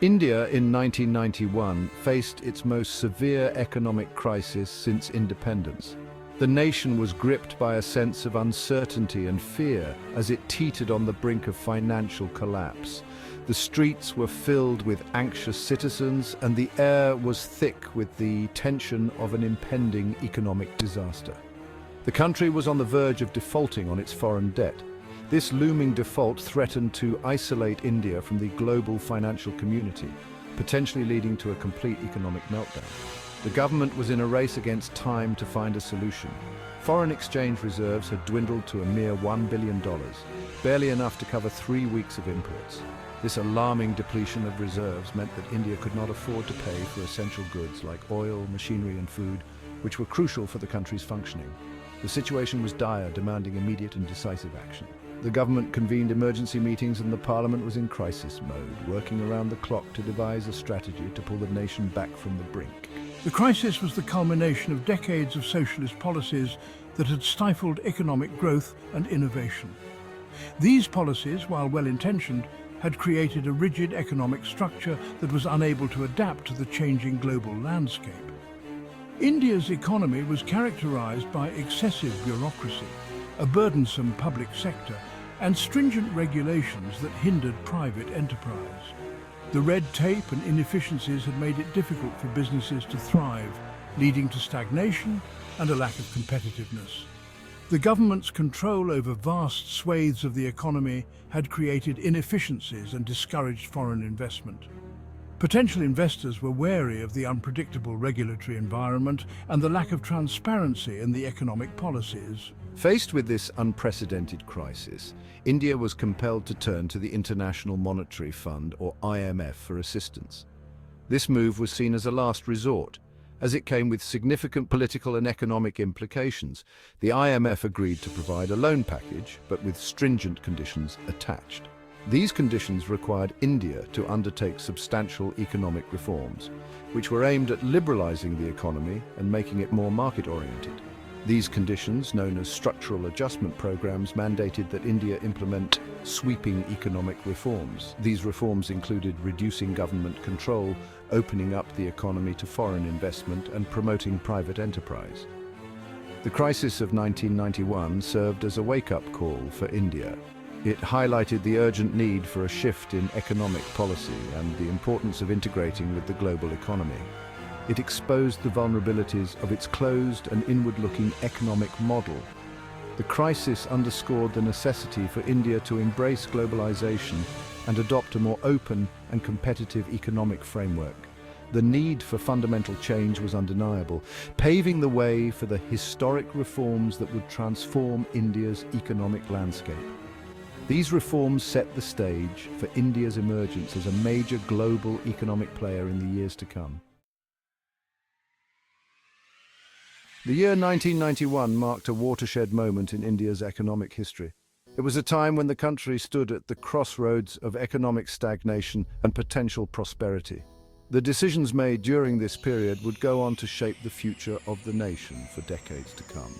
India in 1991 faced its most severe economic crisis since independence. The nation was gripped by a sense of uncertainty and fear as it teetered on the brink of financial collapse. The streets were filled with anxious citizens, and the air was thick with the tension of an impending economic disaster. The country was on the verge of defaulting on its foreign debt. This looming default threatened to isolate India from the global financial community, potentially leading to a complete economic meltdown. The government was in a race against time to find a solution. Foreign exchange reserves had dwindled to a mere $1 billion, barely enough to cover 3 weeks of imports. This alarming depletion of reserves meant that India could not afford to pay for essential goods like oil, machinery and food, which were crucial for the country's functioning. The situation was dire, demanding immediate and decisive action. The government convened emergency meetings and the parliament was in crisis mode, working around the clock to devise a strategy to pull the nation back from the brink. The crisis was the culmination of decades of socialist policies that had stifled economic growth and innovation. These policies, while well-intentioned, had created a rigid economic structure that was unable to adapt to the changing global landscape. India's economy was characterized by excessive bureaucracy, a burdensome public sector, and stringent regulations that hindered private enterprise. The red tape and inefficiencies had made it difficult for businesses to thrive, leading to stagnation and a lack of competitiveness. The government's control over vast swathes of the economy had created inefficiencies and discouraged foreign investment. Potential investors were wary of the unpredictable regulatory environment and the lack of transparency in the economic policies. Faced with this unprecedented crisis, India was compelled to turn to the International Monetary Fund, or IMF, for assistance. This move was seen as a last resort, as it came with significant political and economic implications. The IMF agreed to provide a loan package, but with stringent conditions attached. These conditions required India to undertake substantial economic reforms, which were aimed at liberalizing the economy and making it more market-oriented. These conditions, known as structural adjustment programs, mandated that India implement sweeping economic reforms. These reforms included reducing government control, opening up the economy to foreign investment, and promoting private enterprise. The crisis of 1991 served as a wake-up call for India. It highlighted the urgent need for a shift in economic policy and the importance of integrating with the global economy. It exposed the vulnerabilities of its closed and inward-looking economic model. The crisis underscored the necessity for India to embrace globalization and adopt a more open and competitive economic framework. The need for fundamental change was undeniable, paving the way for the historic reforms that would transform India's economic landscape. These reforms set the stage for India's emergence as a major global economic player in the years to come. The year 1991 marked a watershed moment in India's economic history. It was a time when the country stood at the crossroads of economic stagnation and potential prosperity. The decisions made during this period would go on to shape the future of the nation for decades to come.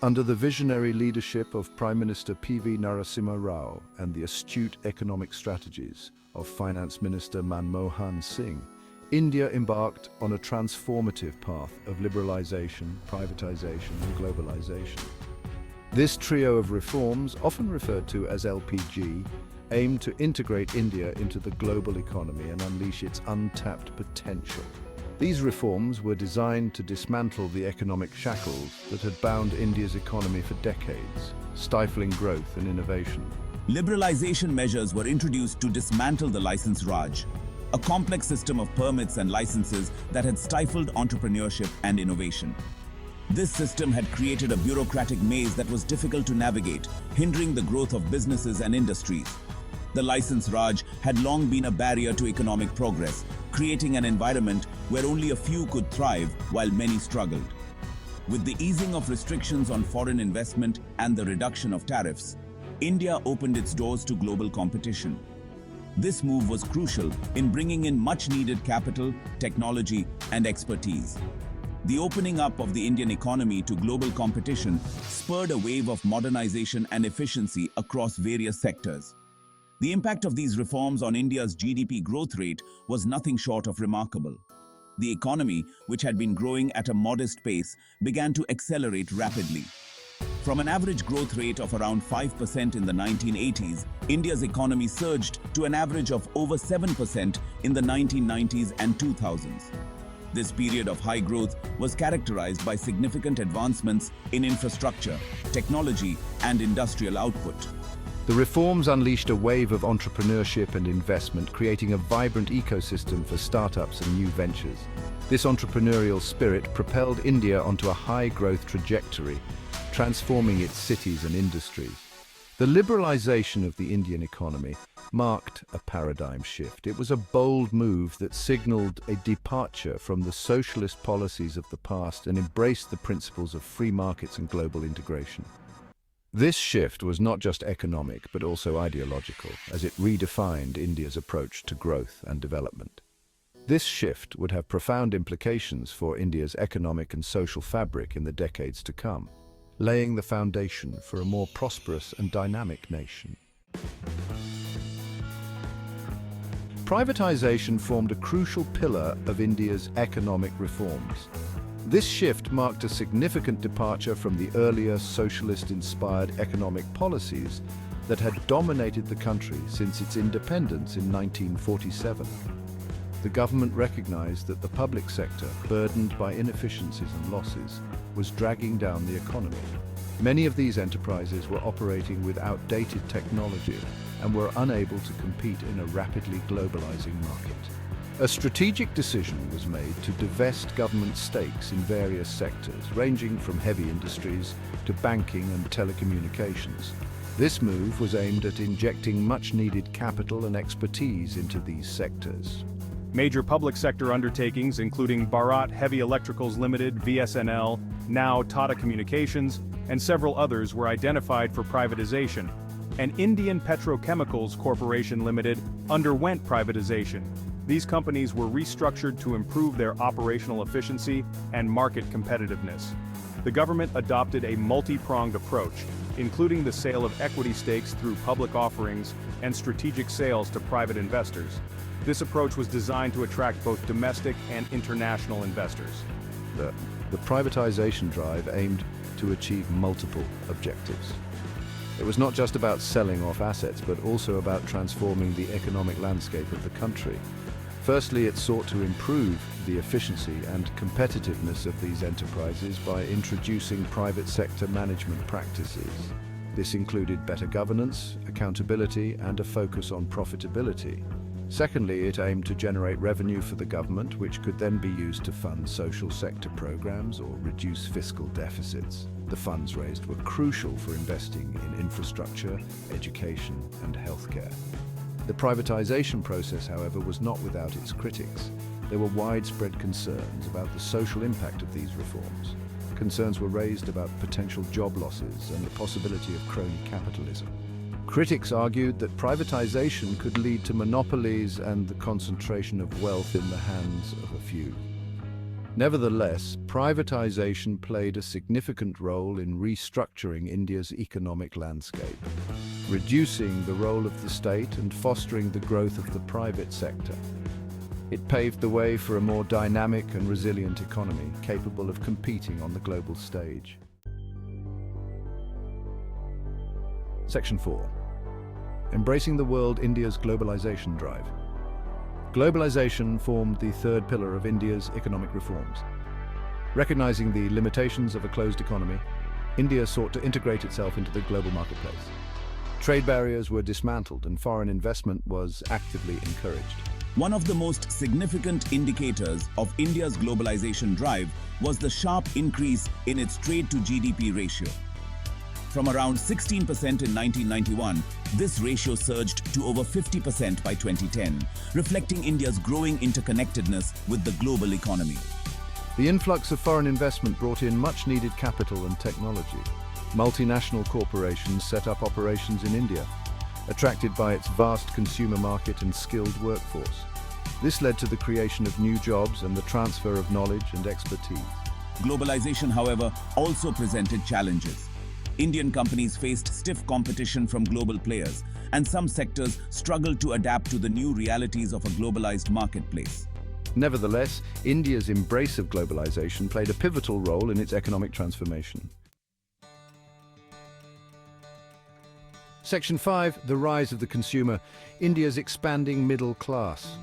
Under the visionary leadership of Prime Minister P.V. Narasimha Rao and the astute economic strategies of Finance Minister Manmohan Singh, India embarked on a transformative path of liberalization, privatization, and globalization. This trio of reforms, often referred to as LPG, aimed to integrate India into the global economy and unleash its untapped potential. These reforms were designed to dismantle the economic shackles that had bound India's economy for decades, stifling growth and innovation. Liberalization measures were introduced to dismantle the license Raj, a complex system of permits and licenses that had stifled entrepreneurship and innovation. This system had created a bureaucratic maze that was difficult to navigate, hindering the growth of businesses and industries. The license Raj had long been a barrier to economic progress, creating an environment where only a few could thrive while many struggled. With the easing of restrictions on foreign investment and the reduction of tariffs, India opened its doors to global competition. This move was crucial in bringing in much-needed capital, technology, and expertise. The opening up of the Indian economy to global competition spurred a wave of modernization and efficiency across various sectors. The impact of these reforms on India's GDP growth rate was nothing short of remarkable. The economy, which had been growing at a modest pace, began to accelerate rapidly. From an average growth rate of around 5% in the 1980s, India's economy surged to an average of over 7% in the 1990s and 2000s. This period of high growth was characterized by significant advancements in infrastructure, technology, and industrial output. The reforms unleashed a wave of entrepreneurship and investment, creating a vibrant ecosystem for startups and new ventures. This entrepreneurial spirit propelled India onto a high-growth trajectory, transforming its cities and industries. The liberalization of the Indian economy marked a paradigm shift. It was a bold move that signaled a departure from the socialist policies of the past and embraced the principles of free markets and global integration. This shift was not just economic, but also ideological, as it redefined India's approach to growth and development. This shift would have profound implications for India's economic and social fabric in the decades to come, laying the foundation for a more prosperous and dynamic nation. Privatization formed a crucial pillar of India's economic reforms. This shift marked a significant departure from the earlier socialist-inspired economic policies that had dominated the country since its independence in 1947. The government recognized that the public sector, burdened by inefficiencies and losses, was dragging down the economy. Many of these enterprises were operating with outdated technology and were unable to compete in a rapidly globalizing market. A strategic decision was made to divest government stakes in various sectors, ranging from heavy industries to banking and telecommunications. This move was aimed at injecting much-needed capital and expertise into these sectors. Major public sector undertakings, including Bharat Heavy Electricals Limited, VSNL, now Tata Communications, and several others were identified for privatization, and Indian Petrochemicals Corporation Limited underwent privatization. These companies were restructured to improve their operational efficiency and market competitiveness. The government adopted a multi-pronged approach, including the sale of equity stakes through public offerings and strategic sales to private investors. This approach was designed to attract both domestic and international investors. The privatization drive aimed to achieve multiple objectives. It was not just about selling off assets, but also about transforming the economic landscape of the country. Firstly, it sought to improve the efficiency and competitiveness of these enterprises by introducing private sector management practices. This included better governance, accountability, and a focus on profitability. Secondly, it aimed to generate revenue for the government, which could then be used to fund social sector programs or reduce fiscal deficits. The funds raised were crucial for investing in infrastructure, education, and healthcare. The privatization process, however, was not without its critics. There were widespread concerns about the social impact of these reforms. Concerns were raised about potential job losses and the possibility of crony capitalism. Critics argued that privatization could lead to monopolies and the concentration of wealth in the hands of a few. Nevertheless, privatization played a significant role in restructuring India's economic landscape, reducing the role of the state and fostering the growth of the private sector. It paved the way for a more dynamic and resilient economy, capable of competing on the global stage. Section 4. Embracing the world, India's globalization drive. Globalization formed the third pillar of India's economic reforms. Recognizing the limitations of a closed economy, India sought to integrate itself into the global marketplace. Trade barriers were dismantled and foreign investment was actively encouraged. One of the most significant indicators of India's globalization drive was the sharp increase in its trade to GDP ratio. From around 16% in 1991, this ratio surged to over 50% by 2010, reflecting India's growing interconnectedness with the global economy. The influx of foreign investment brought in much-needed capital and technology. Multinational corporations set up operations in India, attracted by its vast consumer market and skilled workforce. This led to the creation of new jobs and the transfer of knowledge and expertise. Globalization, however, also presented challenges. Indian companies faced stiff competition from global players, and some sectors struggled to adapt to the new realities of a globalized marketplace. Nevertheless, India's embrace of globalization played a pivotal role in its economic transformation. Section 5, the rise of the consumer, India's expanding middle class.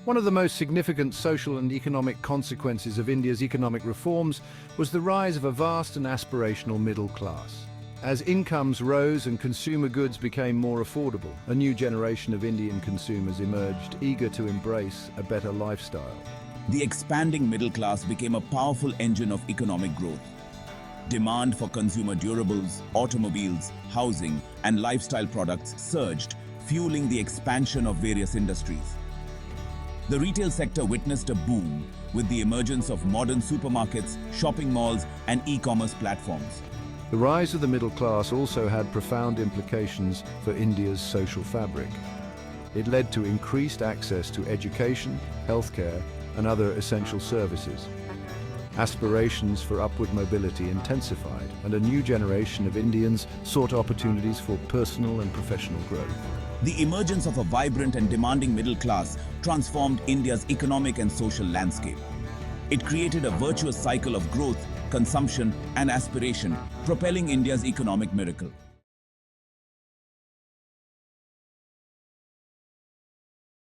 One of the most significant social and economic consequences of India's economic reforms was the rise of a vast and aspirational middle class. As incomes rose and consumer goods became more affordable, a new generation of Indian consumers emerged, eager to embrace a better lifestyle. The expanding middle class became a powerful engine of economic growth. Demand for consumer durables, automobiles, housing, and lifestyle products surged, fueling the expansion of various industries. The retail sector witnessed a boom with the emergence of modern supermarkets, shopping malls, and e-commerce platforms. The rise of the middle class also had profound implications for India's social fabric. It led to increased access to education, healthcare, and other essential services. Aspirations for upward mobility intensified, and a new generation of Indians sought opportunities for personal and professional growth. The emergence of a vibrant and demanding middle class transformed India's economic and social landscape. It created a virtuous cycle of growth, consumption, and aspiration, propelling India's economic miracle.